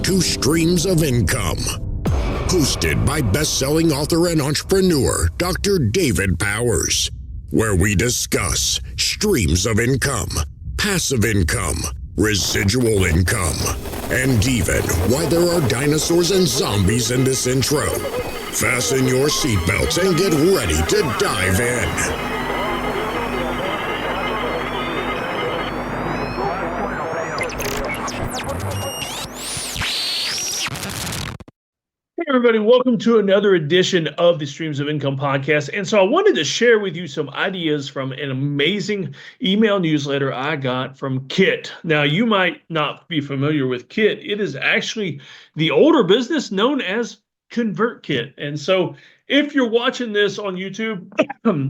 to Streams of Income. Hosted by best-selling author and entrepreneur, Dr. David Powers, where we discuss streams of income, passive income, residual income, and even why there are dinosaurs and zombies in this intro. Fasten your seatbelts and get ready to dive in. Hey everybody, welcome to another edition of the Streams of Income podcast. And so I wanted to share with you some ideas from an amazing email newsletter I got from Kit. Now, you might not be familiar with Kit. It is actually the older business known as ConvertKit. And so if you're watching this on YouTube,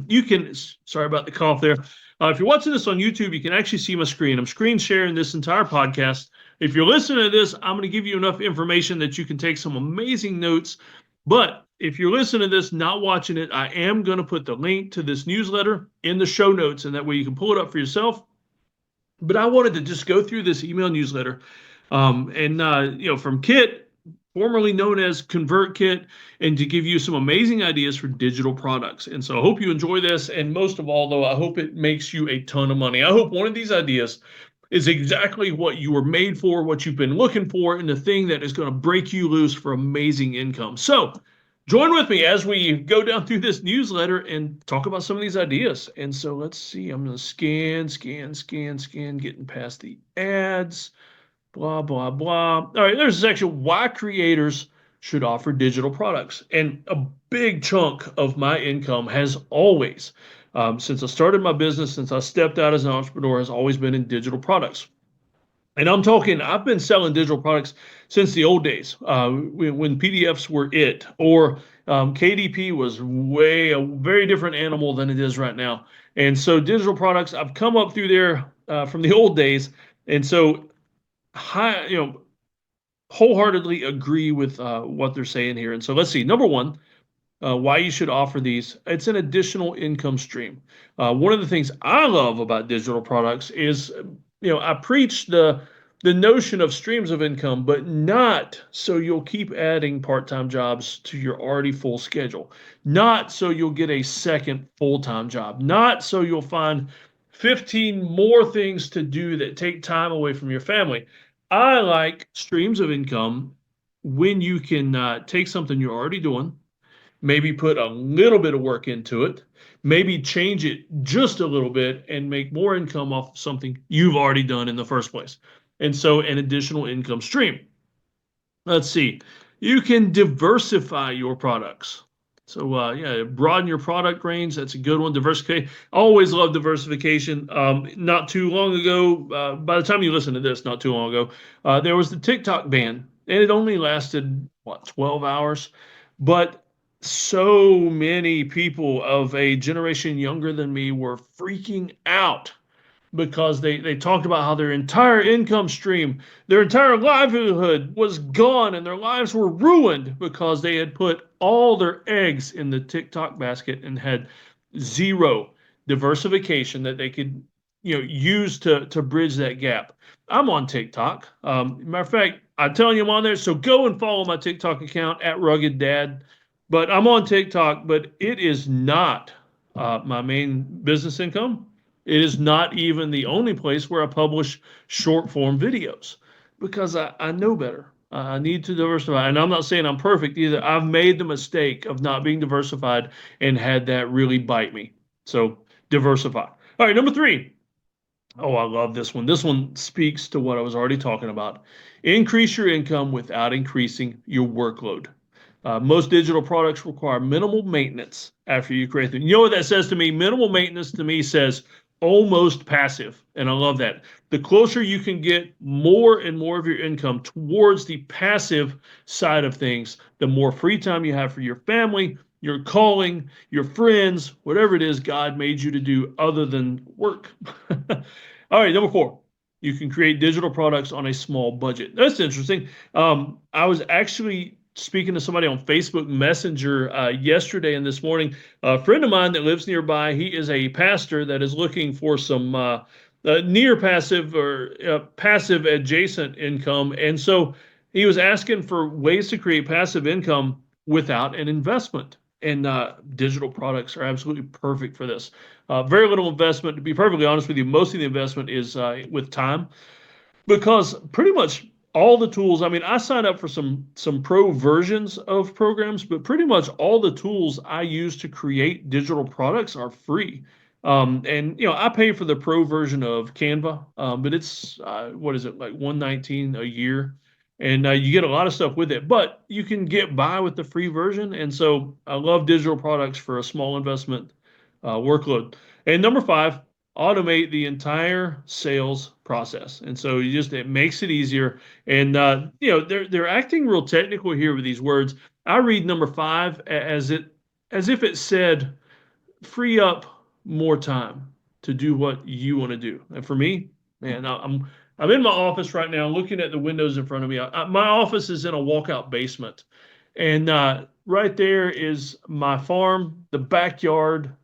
you can, sorry about the cough there. If you're watching this on YouTube, you can actually see my screen. I'm screen sharing this entire podcast. If you're listening to this, I'm going to give you enough information that you can take some amazing notes. But if you're listening to this, not watching it, I am going to put the link to this newsletter in the show notes, and that way you can pull it up for yourself. But I wanted to just go through this email newsletter, from Kit, formerly known as ConvertKit, and to give you some amazing ideas for digital products. And so I hope you enjoy this. And most of all, though, I hope it makes you a ton of money. I hope one of these ideas is exactly what you were made for, what you've been looking for, and the thing that is going to break you loose for amazing income. So join with me as we go down through this newsletter and talk about some of these ideas. And so let's see, I'm going to scan, getting past the ads, blah, blah, blah. All right, there's a section, why creators should offer digital products. And a big chunk of my income has always, since I started my business, since I stepped out as an entrepreneur, has always been in digital products. And I'm talking, I've been selling digital products since the old days, when PDFs were it, or KDP was a very different animal than it is right now. And so digital products, I've come up through there from the old days. And so wholeheartedly agree with what they're saying here. And so let's see, number one, why you should offer these. It's an additional income stream. One of the things I love about digital products is, I preach the notion of streams of income, but not so you'll keep adding part-time jobs to your already full schedule. Not so you'll get a second full-time job. Not so you'll find 15 more things to do that take time away from your family. I like streams of income when you can take something you're already doing, maybe put a little bit of work into it, maybe change it just a little bit and make more income off of something you've already done in the first place. And so an additional income stream. Let's see, you can diversify your products. So broaden your product range. That's a good one. Diversification. Always love diversification. Not too long ago, by the time you listen to this, not too long ago, there was the TikTok ban, and it only lasted, 12 hours? But so many people of a generation younger than me were freaking out because they talked about how their entire income stream, their entire livelihood was gone, and their lives were ruined because they had put all their eggs in the TikTok basket and had zero diversification that they could use to bridge that gap. I'm on TikTok. Matter of fact, I'm telling you I'm on there, so go and follow my TikTok account at Rugged Dad. But I'm on TikTok, but it is not my main business income. It is not even the only place where I publish short form videos because I know better. I need to diversify. And I'm not saying I'm perfect either. I've made the mistake of not being diversified and had that really bite me. So diversify. All right, number three. Oh, I love this one. This one speaks to what I was already talking about. Increase your income without increasing your workload. Most digital products require minimal maintenance after you create them. You know what that says to me? Minimal maintenance to me says almost passive. And I love that. The closer you can get more and more of your income towards the passive side of things, the more free time you have for your family, your calling, your friends, whatever it is God made you to do other than work. All right, number four. You can create digital products on a small budget. That's interesting. I was actually speaking to somebody on Facebook Messenger yesterday and this morning. A friend of mine that lives nearby, he is a pastor that is looking for some near passive or passive adjacent income. And so He was asking for ways to create passive income without an investment. And digital products are absolutely perfect for this. Very little investment. To be perfectly honest with you, most of the investment is with time, because pretty much all the tools. I mean, I signed up for some pro versions of programs, but pretty much all the tools I use to create digital products are free. And I pay for the pro version of Canva, but it's what is it, like 119 a year, and you get a lot of stuff with it. But you can get by with the free version, and so I love digital products for a small investment workload. And number five, automate the entire sales process. And so it makes it easier. And they're acting real technical here with these words. I read number five as if it said free up more time to do what you want to do. And for me, man, I'm in my office right now looking at the windows in front of me. My office is in a walkout basement. And right there is my farm, the backyard,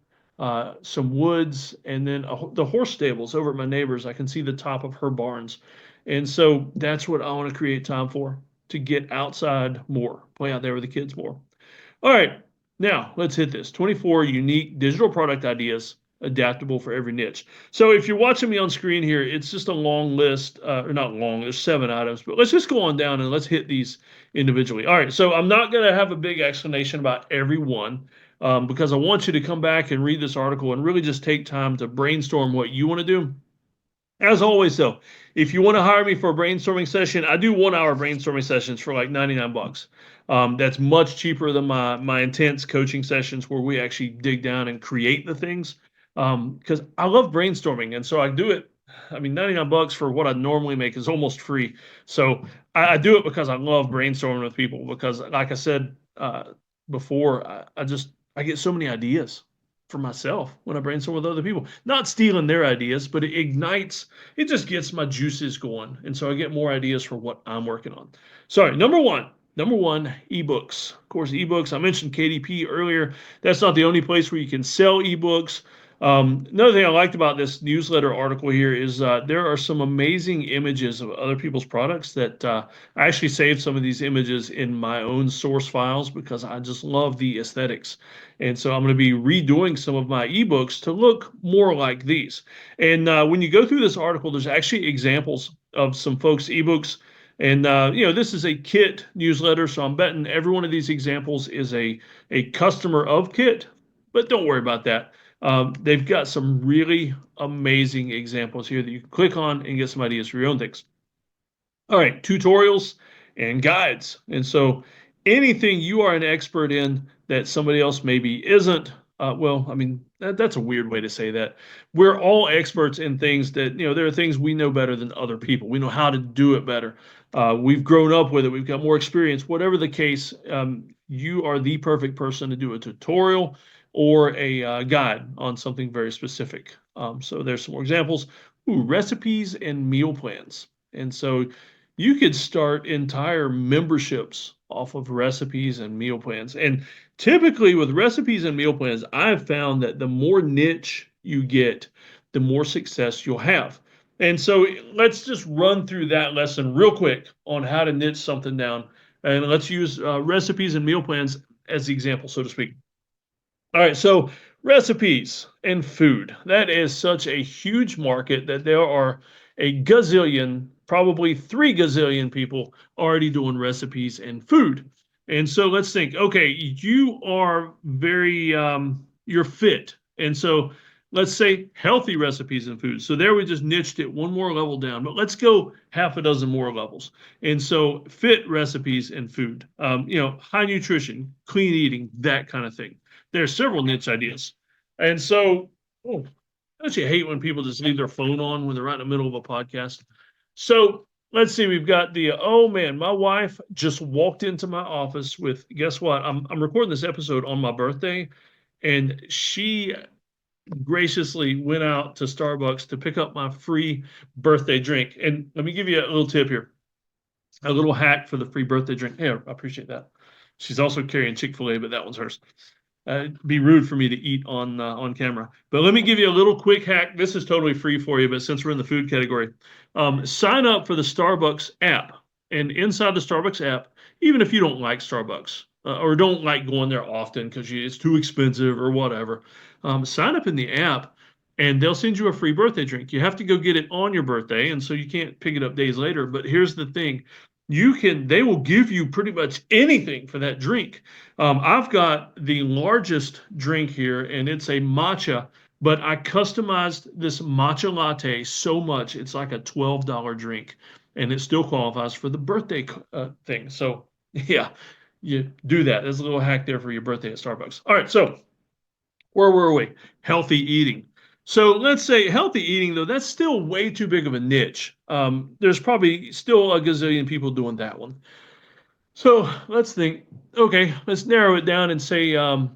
some woods, and then the horse stables over at my neighbor's. I can see the top of her barns. And so that's what I want to create time for, to get outside more, play out there with the kids more. All right, now let's hit this. 24 unique digital product ideas adaptable for every niche. So if you're watching me on screen here, it's just a long list, or not long, there's 7 items, but let's just go on down and let's hit these individually. All right, so I'm not going to have a big explanation about every one, because I want you to come back and read this article and really just take time to brainstorm what you want to do. As always, though, if you want to hire me for a brainstorming session, I do 1-hour brainstorming sessions for like $99. That's much cheaper than my intense coaching sessions where we actually dig down and create the things. Because I love brainstorming, and so I do it. I mean, $99 for what I normally make is almost free. So I do it because I love brainstorming with people. Because, like I said before, I get so many ideas for myself when I brainstorm with other people. Not stealing their ideas, but it ignites. It just gets my juices going, and so I get more ideas for what I'm working on. Sorry, number one, ebooks. Of course, ebooks. I mentioned KDP earlier. That's not the only place where you can sell ebooks. Another thing I liked about this newsletter article here is there are some amazing images of other people's products that I actually saved some of these images in my own source files because I just love the aesthetics. And so I'm going to be redoing some of my ebooks to look more like these. And when you go through this article, there's actually examples of some folks' ebooks. And this is a Kit newsletter, so I'm betting every one of these examples is a customer of Kit, but don't worry about that. They've got some really amazing examples here that you can click on and get some ideas for your own things. All right, tutorials and guides. And so anything you are an expert in that somebody else maybe isn't, that's a weird way to say that. We're all experts in things that, there are things we know better than other people. We know how to do it better. We've grown up with it. We've got more experience. Whatever the case, you are the perfect person to do a tutorial or a guide on something very specific. So there's some more examples. Recipes and meal plans. And so you could start entire memberships off of recipes and meal plans. And typically with recipes and meal plans, I've found that the more niche you get, the more success you'll have. And so let's just run through that lesson real quick on how to niche something down. And let's use recipes and meal plans as the example, so to speak. All right, so recipes and food. That is such a huge market that there are a gazillion, probably 3 gazillion people already doing recipes and food. And so let's think, okay, you are you're fit. And so let's say healthy recipes and food. So there we just niched it one more level down, but let's go half a dozen more levels. And so fit recipes and food, high nutrition, clean eating, that kind of thing. There are several niche ideas. And so, don't you hate when people just leave their phone on when they're right in the middle of a podcast? So let's see, we've got my wife just walked into my office with, guess what? I'm recording this episode on my birthday, and she graciously went out to Starbucks to pick up my free birthday drink. And let me give you a little tip here, a little hack for the free birthday drink. Hey, I appreciate that. She's also carrying Chick-fil-A, but that one's hers. It'd be rude for me to eat on camera. But let me give you a little quick hack. This is totally free for you, but since we're in the food category, sign up for the Starbucks app. And inside the Starbucks app, even if you don't like Starbucks or don't like going there often because it's too expensive or whatever, sign up in the app and they'll send you a free birthday drink. You have to go get it on your birthday, and so you can't pick it up days later. But here's the thing. They will give you pretty much anything for that drink. I've got the largest drink here, and it's a matcha, but I customized this matcha latte so much, it's like a $12 drink, and it still qualifies for the birthday thing. So, yeah, you do that. There's a little hack there for your birthday at Starbucks. All right, so where were we? Healthy eating. So let's say healthy eating, though, that's still way too big of a niche. There's probably still a gazillion people doing that one. So let's think. Okay, let's narrow it down and say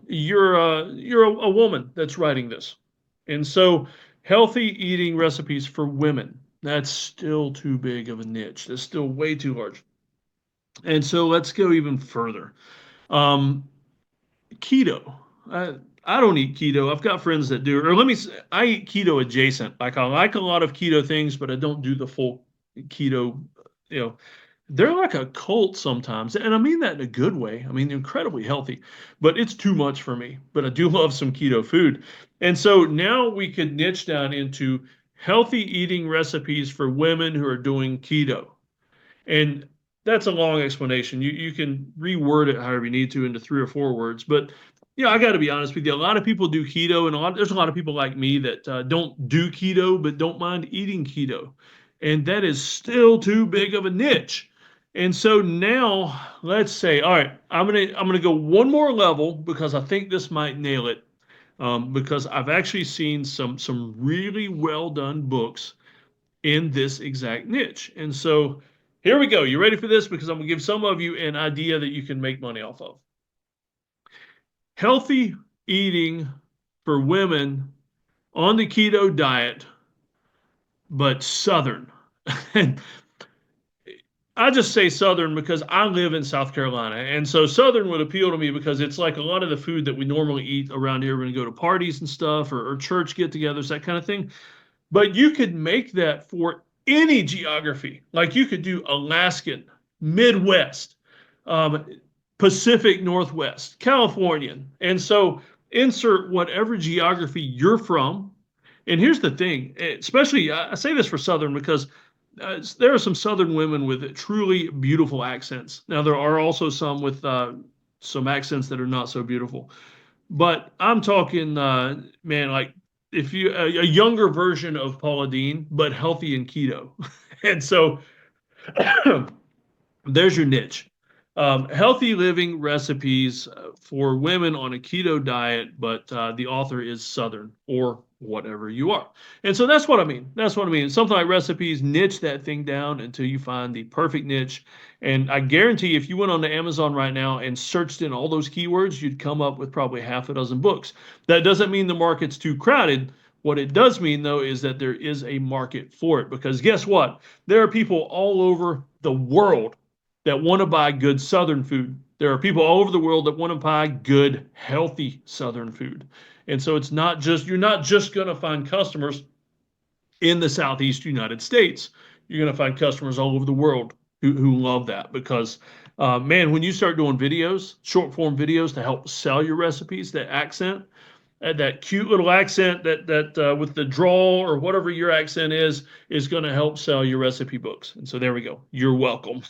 you're a woman that's writing this, and so healthy eating recipes for women. That's still too big of a niche. That's still way too large. And so let's go even further. Um, Keto. I don't eat keto. I've got friends that do. Or let me say, I eat keto adjacent. Like I like a lot of keto things, but I don't do the full keto. You know, they're like a cult sometimes, and I mean that in a good way. I mean, they're incredibly healthy, but it's too much for me. But I do love some keto food, and so now we could niche down into healthy eating recipes for women who are doing keto. And that's a long explanation. You can reword it however you need to into 3 or 4 words. But I got to be honest with you. A lot of people do keto, and there's a lot of people like me that don't do keto but don't mind eating keto, and that is still too big of a niche. And so now let's say, all right, I'm gonna go one more level because I think this might nail it. Because I've actually seen some really well done books in this exact niche. And so here we go. You ready for this? Because I'm going to give some of you an idea that you can make money off of. Healthy eating for women on the keto diet, but Southern. And I just say Southern because I live in South Carolina. And so Southern would appeal to me because it's like a lot of the food that we normally eat around here when we go to parties and stuff or church get togethers, that kind of thing. But you could make that for any geography. Like you could do Alaskan, Midwest, Pacific Northwest, Californian. And so insert whatever geography you're from. And here's the thing, especially I say this for Southern because there are some Southern women with truly beautiful accents. Now, there are also some with some accents that are not so beautiful. But I'm talking, man, like if you a younger version of Paula Deen, but healthy and keto. And so there's your niche. Healthy living recipes for women on a keto diet, but the author is Southern or whatever you are. And so that's what I mean. That's what I mean. Something like recipes, niche that thing down until you find the perfect niche. And I guarantee if you went on to Amazon right now and searched in all those keywords, you'd come up with probably half a dozen books. That doesn't mean the market's too crowded. What it does mean, though, is that there is a market for it. Because guess what? There are people all over the world that want to buy good Southern food. There are people all over the world that want to buy good, healthy Southern food. And so you're not just going to find customers in the Southeast United States. You're going to find customers all over the world who love that because, man, when you start doing videos, short form videos to help sell your recipes, that accent, that cute little accent that with the drawl or whatever your accent is going to help sell your recipe books. And so there we go. You're welcome.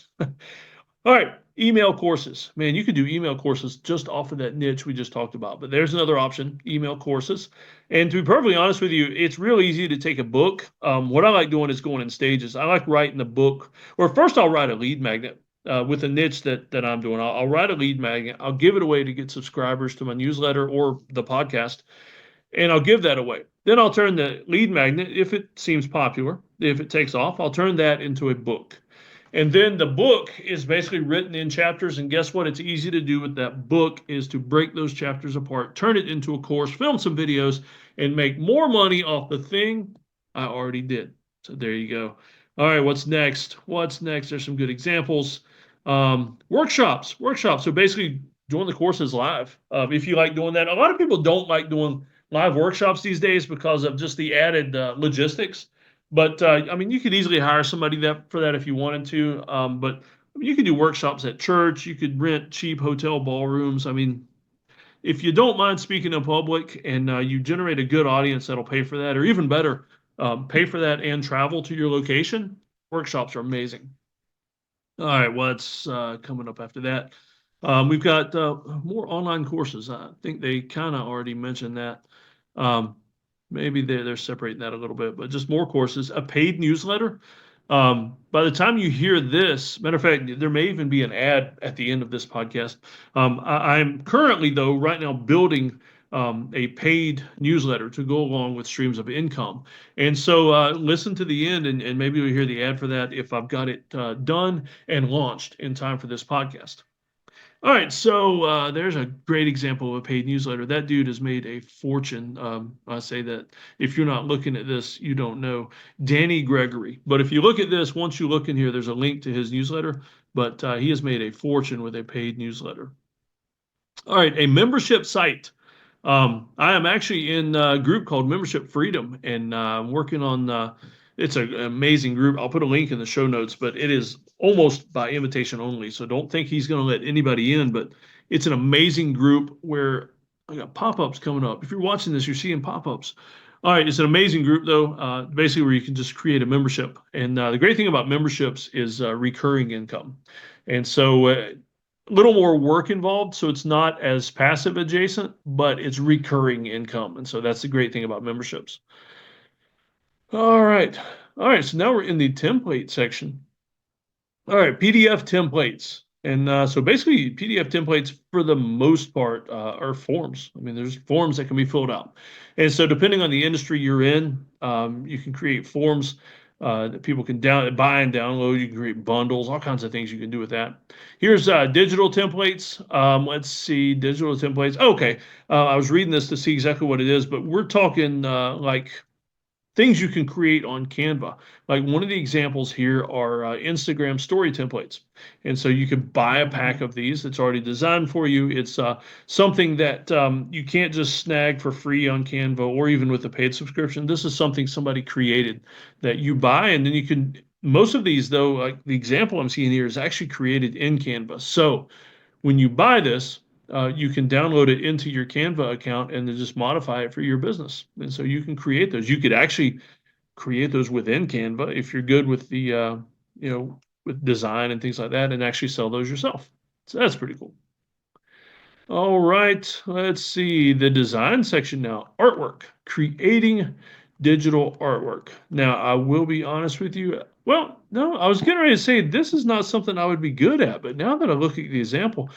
All right, email courses. Man, you could do email courses just off of that niche we just talked about. But there's another option, email courses. And to be perfectly honest with you, it's real easy to take a book. What I like doing is going in stages. I like writing the book. Or first I'll write a lead magnet with a niche that I'm doing. I'll write a lead magnet. I'll give it away to get subscribers to my newsletter or the podcast. And I'll give that away. Then I'll turn the lead magnet, if it seems popular, if it takes off, I'll turn that into a book. And then the book is basically written in chapters. And guess what? It's easy to do with that book is to break those chapters apart, turn it into a course, film some videos, and make more money off the thing I already did. So there you go. All right, what's next? What's next? There's some good examples. Workshops. So basically doing the courses live. If you like doing that. A lot of people don't like doing live workshops these days because of just the added logistics. But I mean, you could easily hire somebody for that if you wanted to. But I mean, you could do workshops at church. You could rent cheap hotel ballrooms. I mean, if you don't mind speaking in public and you generate a good audience that'll pay for that, or even better, pay for that and travel to your location, workshops are amazing. All right, what's coming up after that? We've got more online courses. I think they kind of already mentioned that. Um, maybe they're separating that a little bit, but just more courses. A paid newsletter. By the time you hear this, matter of fact, there may even be an ad at the end of this podcast. I'm currently, though, right now building a paid newsletter to go along with streams of income. And so listen to the end and maybe you'll hear the ad for that if I've got it done and launched in time for this podcast. All right, so there's a great example of a paid newsletter. That dude has made a fortune. I say that if you're not looking at this, you don't know. Danny Gregory. But if you look at this, once you look in here, there's a link to his newsletter. But he has made a fortune with a paid newsletter. All right, a membership site. I am actually in a group called Membership Freedom, and I'm working on. It's an amazing group. I'll put a link in the show notes, but it is almost by invitation only. So don't think he's going to let anybody in. But it's an amazing group where I got pop-ups coming up. If you're watching this, you're seeing pop-ups. All right, it's an amazing group though. Basically, where you can just create a membership, and the great thing about memberships is recurring income, and so a little more work involved, so it's not as passive adjacent, but it's recurring income. And so that's the great thing about memberships. All right. All right. So now we're in the template section. All right. PDF templates. And so basically, PDF templates, for the most part, are forms. I mean, there's forms that can be filled out. And so depending on the industry you're in, you can create forms that people can buy and download. You can create bundles, all kinds of things you can do with that. Here's digital templates. Let's see, digital templates. Okay, I was reading this to see exactly what it is, but we're talking like things you can create on Canva. Like one of the examples here are Instagram story templates. And so you can buy a pack of these that's already designed for you. It's something that you can't just snag for free on Canva or even with a paid subscription. This is something somebody created that you buy, and then you can, most of these though, like the example I'm seeing here is actually created in Canva. So when you buy this, you can download it into your Canva account and then just modify it for your business. And so you can create those. You could actually create those within Canva if you're good with the, with design and things like that, and actually sell those yourself. So that's pretty cool. All right, let's see the design section now. Artwork, creating digital artwork. Now, I will be honest with you. Well, no, I was getting ready to say this is not something I would be good at, but now that I look at the example,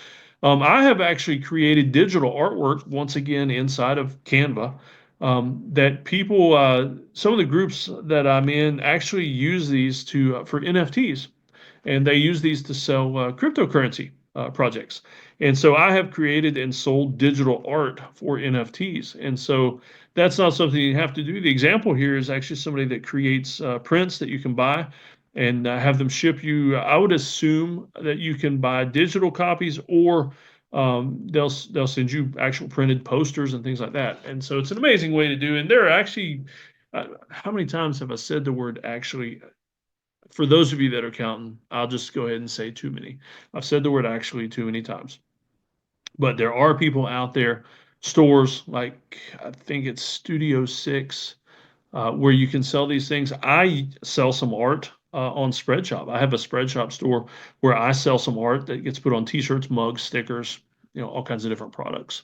I have actually created digital artwork once again inside of Canva that people, some of the groups that I'm in actually use these for NFTs, and they use these to sell cryptocurrency projects. And so I have created and sold digital art for NFTs. And so that's not something you have to do. The example here is actually somebody that creates prints that you can buy and have them ship you. I would assume that you can buy digital copies, or they'll send you actual printed posters and things like that. And so it's an amazing way to do. And there are actually, how many times have I said the word actually? For those of you that are counting, I'll just go ahead and say too many. I've said the word actually too many times. But there are people out there, stores like I think it's Studio 6, where you can sell these things. I sell some art on Spreadshop. I have a Spreadshop store where I sell some art that gets put on t-shirts, mugs, stickers, all kinds of different products.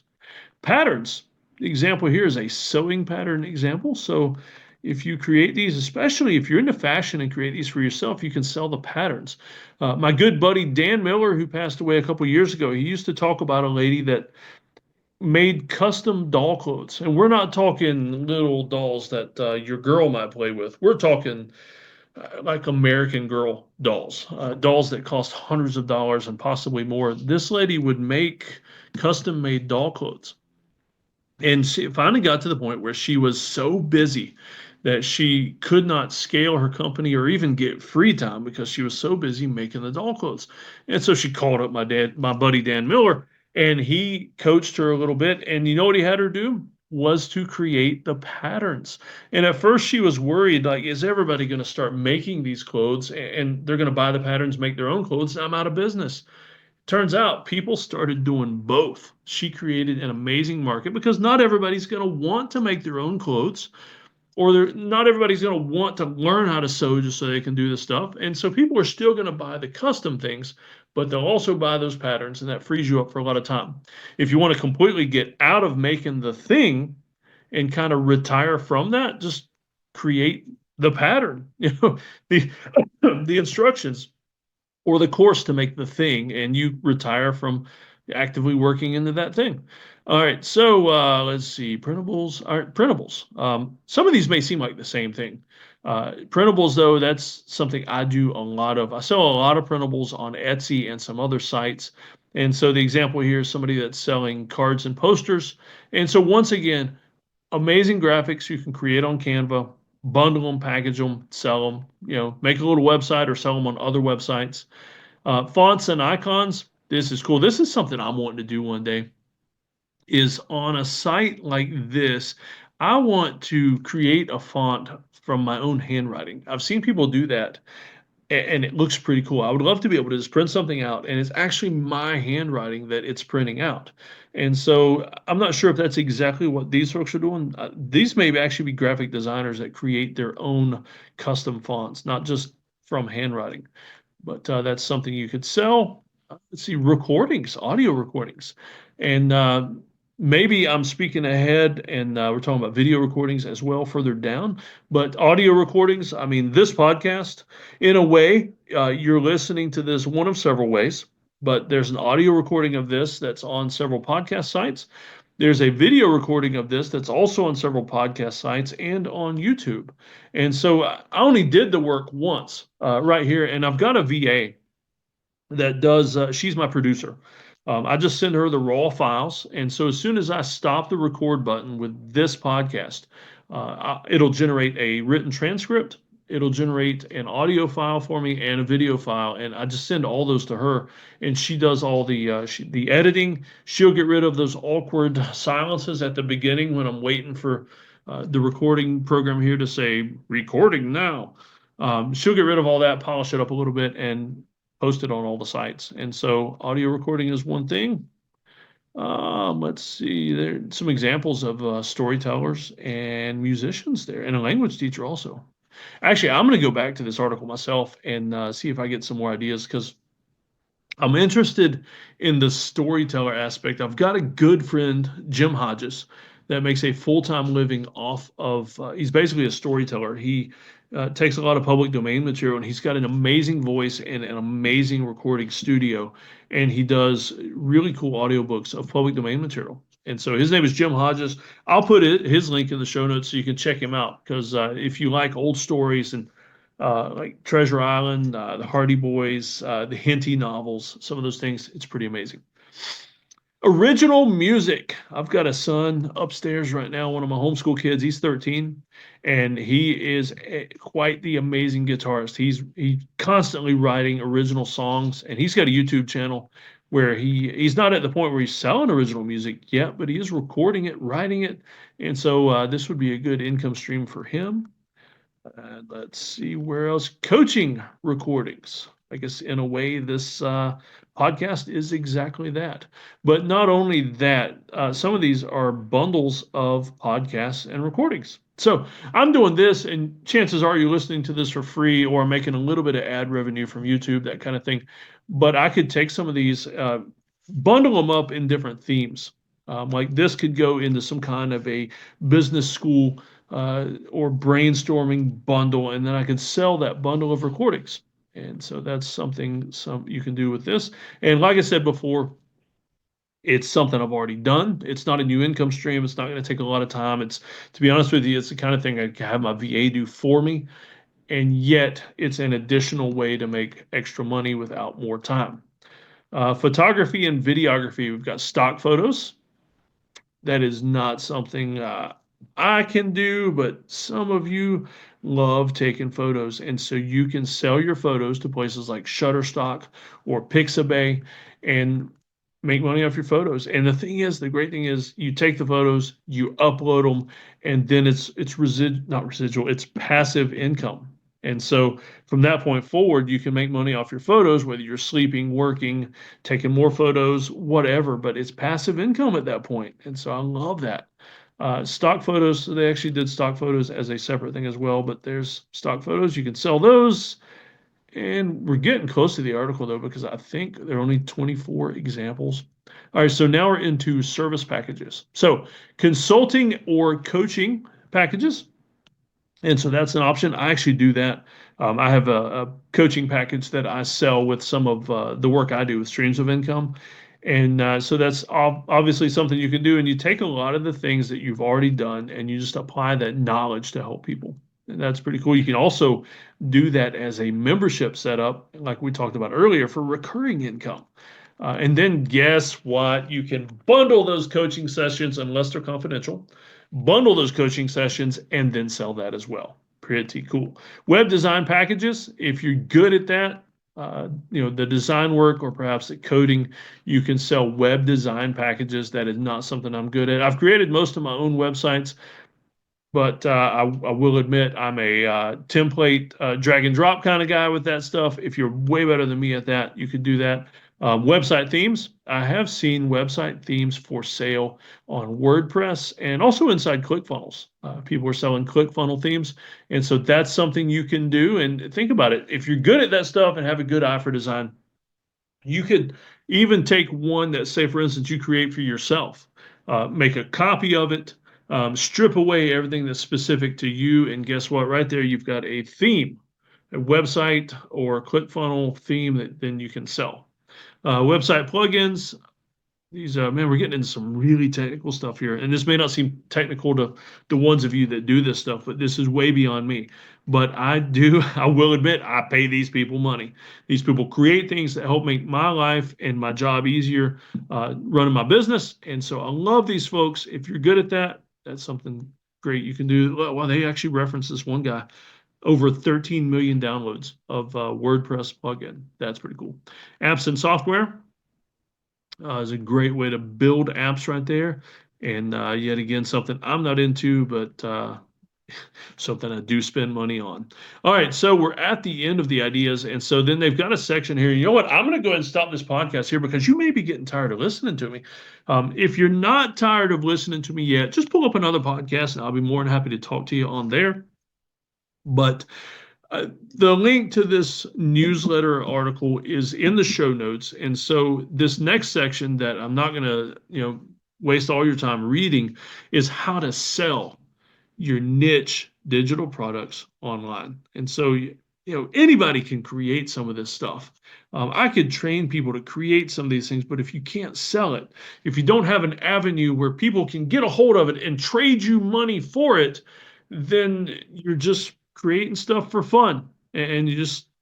Patterns. The example here is a sewing pattern example. So if you create these, especially if you're into fashion and create these for yourself, you can sell the patterns. My good buddy Dan Miller, who passed away a couple years ago, he used to talk about a lady that made custom doll clothes. And we're not talking little dolls that your girl might play with. We're talking like American Girl dolls, dolls that cost hundreds of dollars and possibly more. This lady would make custom made doll clothes. And she finally got to the point where she was so busy that she could not scale her company or even get free time because she was so busy making the doll clothes. And so she called up my buddy Dan Miller, and he coached her a little bit. And you know what he had her do? was to create the patterns. And at first she was worried, like, is everybody going to start making these clothes and they're going to buy the patterns, make their own clothes, and I'm out of business. Turns out people started doing both. She created an amazing market because not everybody's going to want to make their own clothes, or not everybody's going to want to learn how to sew just so they can do this stuff. And so people are still going to buy the custom things, but they'll also buy those patterns, and that frees you up for a lot of time. If you want to completely get out of making the thing and kind of retire from that, just create the pattern, the the instructions or the course to make the thing, and you retire from actively working into that thing. All right, so let's see, printables. All right, printables. Some of these may seem like the same thing. Printables, though, that's something I do a lot of. I sell a lot of printables on Etsy and some other sites. And so the example here is somebody that's selling cards and posters. And so once again, amazing graphics you can create on Canva, bundle them, package them, sell them, make a little website or sell them on other websites. Fonts and icons, this is cool. This is something I'm wanting to do one day, is on a site like this, I want to create a font from my own handwriting. I've seen people do that, and it looks pretty cool. I would love to be able to just print something out, and it's actually my handwriting that it's printing out. And so I'm not sure if that's exactly what these folks are doing. These may actually be graphic designers that create their own custom fonts, not just from handwriting. But that's something you could sell. Let's see, recordings, audio recordings. And maybe I'm speaking ahead, and we're talking about video recordings as well further down. But audio recordings, I mean, this podcast, in a way, you're listening to this one of several ways. But there's an audio recording of this that's on several podcast sites. There's a video recording of this that's also on several podcast sites and on YouTube. And so I only did the work once right here, and I've got a VA that does, she's my producer. I just send her the raw files. And so as soon as I stop the record button with this podcast, it'll generate a written transcript. It'll generate an audio file for me and a video file, and I just send all those to her, and she does all the editing. She'll get rid of those awkward silences at the beginning when I'm waiting for the recording program here to say recording now. She'll get rid of all that, polish it up a little bit, and post it on all the sites. And so audio recording is one thing. Let's see, there are some examples of storytellers and musicians there, and a language teacher also. Actually, I'm going to go back to this article myself and see if I get some more ideas, because I'm interested in the storyteller aspect. I've got a good friend, Jim Hodges, that makes a full-time living off of, he's basically a storyteller. He takes a lot of public domain material, and he's got an amazing voice and an amazing recording studio, and he does really cool audiobooks of public domain material. And so his name is Jim Hodges. I'll put his link in the show notes so you can check him out, because if you like old stories and like Treasure Island, the Hardy Boys, the Henty novels, some of those things, it's pretty amazing. Original music. I've got a son upstairs right now, one of my homeschool kids. He's 13, and he is quite the amazing guitarist. He's constantly writing original songs, and he's got a YouTube channel where he's not at the point where he's selling original music yet, but he is recording it, writing it, and so this would be a good income stream for him. Let's see where else. Coaching recordings. I guess in a way this podcast is exactly that. But not only that, some of these are bundles of podcasts and recordings. So I'm doing this, and chances are you're listening to this for free or making a little bit of ad revenue from YouTube, that kind of thing. But I could take some of these, bundle them up in different themes. Like this could go into some kind of a business school or brainstorming bundle, and then I could sell that bundle of recordings. And so that's something you can do with this. And like I said before, it's something I've already done. It's not a new income stream. It's not going to take a lot of time. It's, to be honest with you, it's the kind of thing I can have my VA do for me. And yet it's an additional way to make extra money without more time. Photography and videography. We've got stock photos. That is not something I can do, but some of you love taking photos. And so you can sell your photos to places like Shutterstock or Pixabay. And make money off your photos. And the great thing is you take the photos, you upload them, and then it's not residual, it's passive income. And so from that point forward, you can make money off your photos, whether you're sleeping, working, taking more photos, whatever, but it's passive income at that point. And so I love that. Stock photos, so they actually did stock photos as a separate thing as well, but there's stock photos. You can sell those. And we're getting close to the article though, because I think there are only 24 examples. All right, so now we're into service packages. So consulting or coaching packages. And so that's an option. I actually do that. I have a coaching package that I sell with some of the work I do with streams of income. And so that's obviously something you can do. And you take a lot of the things that you've already done and you just apply that knowledge to help people. And that's pretty cool. You can also do that as a membership setup, like we talked about earlier, for recurring income. And then guess what? You can bundle those coaching sessions, unless they're confidential, bundle those coaching sessions and then sell that as well. Pretty cool. Web design packages, if you're good at that, the design work or perhaps the coding, you can sell web design packages. That is not something I'm good at. I've created most of my own websites, but I will admit I'm a template drag and drop kind of guy with that stuff. If you're way better than me at that, you could do that. Website themes. I have seen website themes for sale on WordPress and also inside ClickFunnels. People are selling ClickFunnels themes. And so that's something you can do. And think about it. If you're good at that stuff and have a good eye for design, you could even take one that, say, for instance, you create for yourself, make a copy of it, strip away everything that's specific to you. And guess what? Right there, you've got a theme, a website or a ClickFunnels theme that then you can sell. Website plugins. These, man, we're getting into some really technical stuff here. And this may not seem technical to the ones of you that do this stuff, but this is way beyond me. But I will admit, I pay these people money. These people create things that help make my life and my job easier, running my business. And so I love these folks. If you're good at that, that's something great you can do. Well, they actually reference this one guy. Over 13 million downloads of WordPress plugin. That's pretty cool. Apps and software is a great way to build apps right there. And yet again, something I'm not into, but something I do spend money on. All right, so we're at the end of the ideas. And so then they've got a section here. You know what? I'm going to go ahead and stop this podcast here because you may be getting tired of listening to me. If you're not tired of listening to me yet, just pull up another podcast and I'll be more than happy to talk to you on there. But the link to this newsletter article is in the show notes. And so this next section that I'm not going to, waste all your time reading is how to sell your niche digital products online. And so, anybody can create some of this stuff. I could train people to create some of these things, but if you can't sell it, if you don't have an avenue where people can get a hold of it and trade you money for it, then you're just creating stuff for fun, and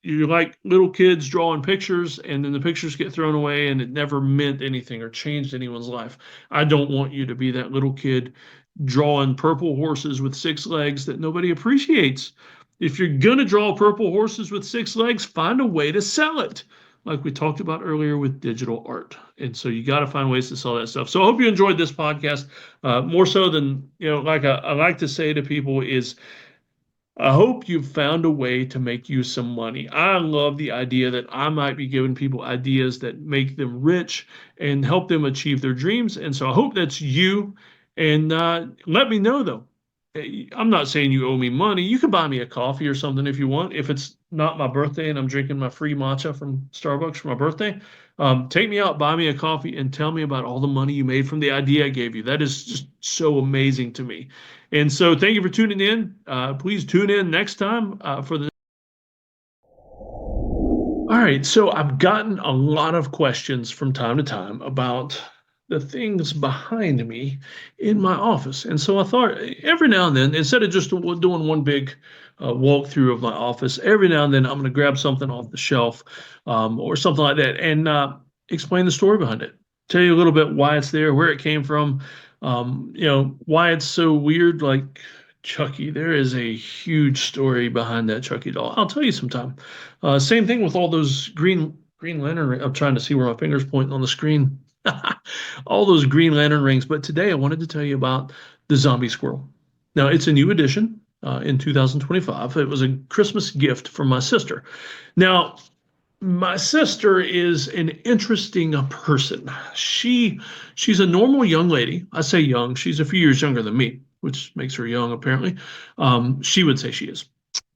you're like little kids drawing pictures, and then the pictures get thrown away and it never meant anything or changed anyone's life. I don't want you to be that little kid drawing purple horses with 6 legs that nobody appreciates. If you're gonna draw purple horses with 6 legs, find a way to sell it, like we talked about earlier with digital art. And so you got to find ways to sell that stuff. So I hope you enjoyed this podcast, more so than, like I like to say to people is, I hope you've found a way to make you some money. I love the idea that I might be giving people ideas that make them rich and help them achieve their dreams. And so I hope that's you. And let me know, though. I'm not saying you owe me money. You can buy me a coffee or something if you want. If it's not my birthday and I'm drinking my free matcha from Starbucks for my birthday, take me out, buy me a coffee, and tell me about all the money you made from the idea I gave you. That is just so amazing to me. And so thank you for tuning in. Please tune in next time for the. All right, so I've gotten a lot of questions from time to time about the things behind me in my office. And so I thought every now and then, instead of just doing one big walkthrough of my office, every now and then I'm going to grab something off the shelf or something like that and explain the story behind it. Tell you a little bit why it's there, where it came from, why it's so weird, like Chucky. There is a huge story behind that Chucky doll. I'll tell you sometime. Same thing with all those Green Lantern. I'm trying to see where my finger's pointing on the screen. all those Green Lantern rings. But today I wanted to tell you about the zombie squirrel. Now, it's a new edition in 2025. It was a Christmas gift from my sister. Now, my sister is an interesting person. She's a normal young lady. I say young. She's a few years younger than me, which makes her young, apparently. She would say she is,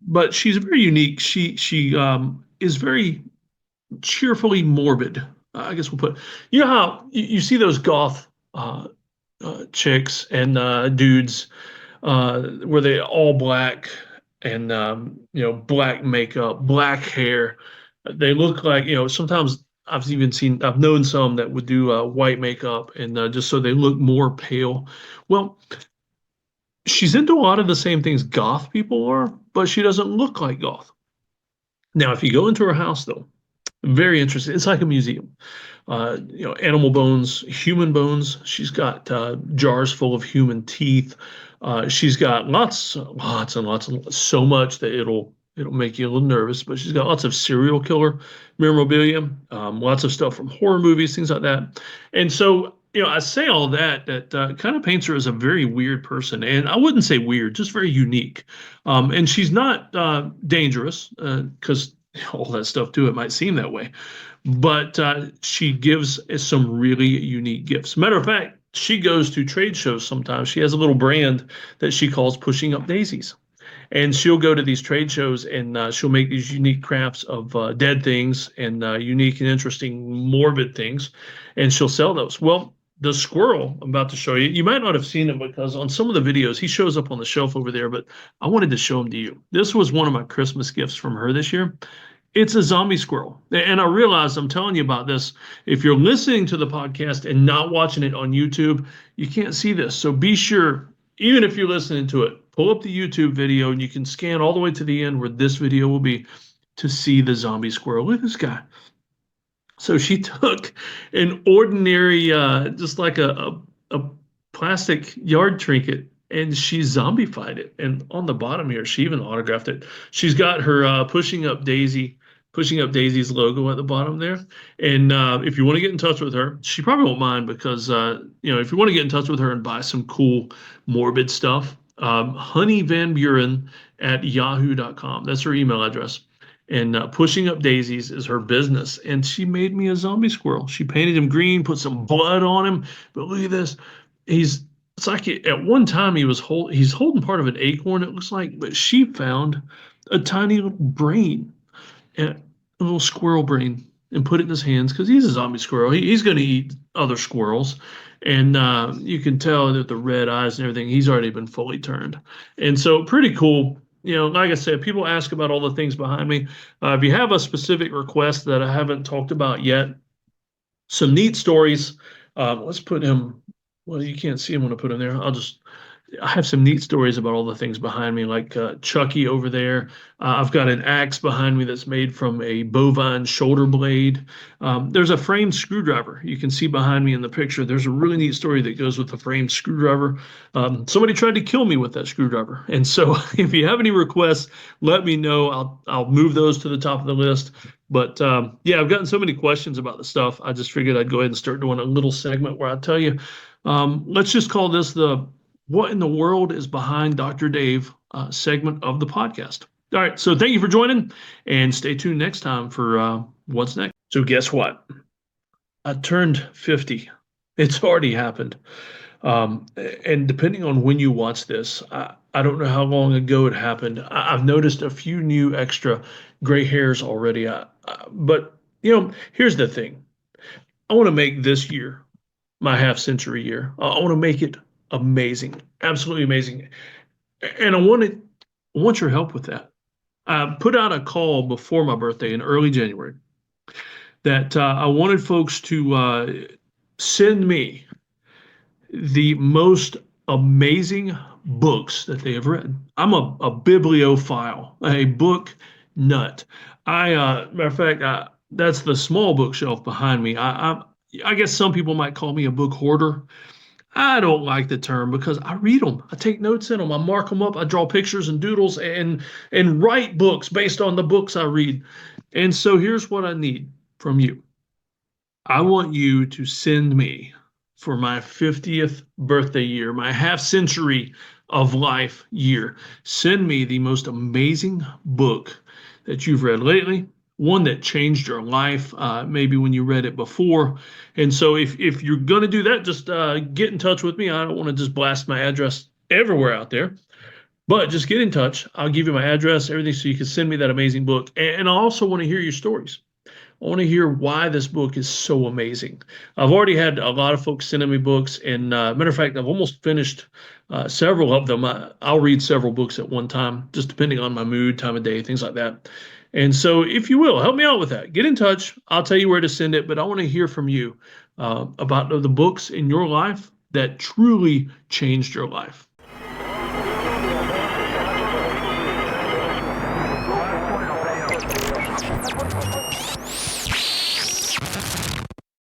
but she's very unique. She is very cheerfully morbid. I guess we'll put. You know how you see those goth chicks and dudes where they all black and black makeup, black hair. They look like, sometimes I've known some that would do white makeup and just so they look more pale. Well, she's into a lot of the same things goth people are, but she doesn't look like goth. Now, if you go into her house, though, very interesting. It's like a museum. Animal bones, human bones. She's got jars full of human teeth. She's got lots and lots, so much that it'll make you a little nervous. But she's got lots of serial killer memorabilia, lots of stuff from horror movies, things like that. And so, I say all that kind of paints her as a very weird person, and I wouldn't say weird, just very unique. And she's not dangerous because all that stuff too, it might seem that way, but she gives some really unique gifts. Matter of fact, she goes to trade shows sometimes. She has a little brand that she calls Pushing Up Daisies. And she'll go to these trade shows and she'll make these unique crafts of dead things and unique and interesting morbid things, and she'll sell those. Well, the squirrel I'm about to show you, you might not have seen him because on some of the videos he shows up on the shelf over there, but I wanted to show him to you. This was one of my Christmas gifts from her this year. It's a zombie squirrel. And I realize I'm telling you about this. If you're listening to the podcast and not watching it on YouTube, you can't see this. So be sure, even if you're listening to it, pull up the YouTube video and you can scan all the way to the end where this video will be to see the zombie squirrel. Look at this guy. So she took an ordinary, just like a plastic yard trinket, and she zombified it. And on the bottom here, she even autographed it. She's got her Pushing Up Daisy's logo at the bottom there. And if you want to get in touch with her, she probably won't mind because, if you want to get in touch with her and buy some cool morbid stuff, Honey Van Buren at yahoo.com. That's her email address. And Pushing Up Daisies is her business. And she made me a zombie squirrel. She painted him green, put some blood on him. But look at this. It's like at one time he's holding part of an acorn, it looks like, but she found a tiny little brain, and a little squirrel brain, and put it in his hands because he's a zombie squirrel. He's going to eat other squirrels. And you can tell that the red eyes and everything, he's already been fully turned. And so pretty cool. Like I said, people ask about all the things behind me. If you have a specific request that I haven't talked about yet, some neat stories. Let's put him. Well, you can't see him when I put him there. I have some neat stories about all the things behind me, like Chucky over there. I've got an axe behind me that's made from a bovine shoulder blade. There's a framed screwdriver you can see behind me in the picture. There's a really neat story that goes with the framed screwdriver. Somebody tried to kill me with that screwdriver. And so if you have any requests, let me know. I'll move those to the top of the list. But I've gotten so many questions about the stuff. I just figured I'd go ahead and start doing a little segment where I tell you, let's just call this the What in the World is Behind Dr. Dave segment of the podcast. All right, so thank you for joining, and stay tuned next time for What's Next. So guess what? I turned 50. It's already happened. And depending on when you watch this, I don't know how long ago it happened. I've noticed a few new extra gray hairs already. But, here's the thing. I want to make this year my half-century year. I want to make it amazing, absolutely amazing. And I want your help with that. I put out a call before my birthday in early January that I wanted folks to send me the most amazing books that they have read. I'm a bibliophile, a book nut. Matter of fact, that's the small bookshelf behind me. I guess some people might call me a book hoarder. I don't like the term because I read them. I take notes in them. I mark them up. I draw pictures and doodles and write books based on the books I read. And so here's what I need from you. I want you to send me for my 50th birthday year, my half century of life year. Send me the most amazing book that you've read lately, one that changed your life, maybe when you read it before. And so if you're going to do that, just get in touch with me. I don't want to just blast my address everywhere out there. But just get in touch. I'll give you my address, everything, so you can send me that amazing book. And I also want to hear your stories. I want to hear why this book is so amazing. I've already had a lot of folks sending me books, and matter of fact, I've almost finished several of them. I'll read several books at one time, just depending on my mood, time of day, things like that. And so, if you will, help me out with that. Get in touch. I'll tell you where to send it, but I want to hear from you about the books in your life that truly changed your life.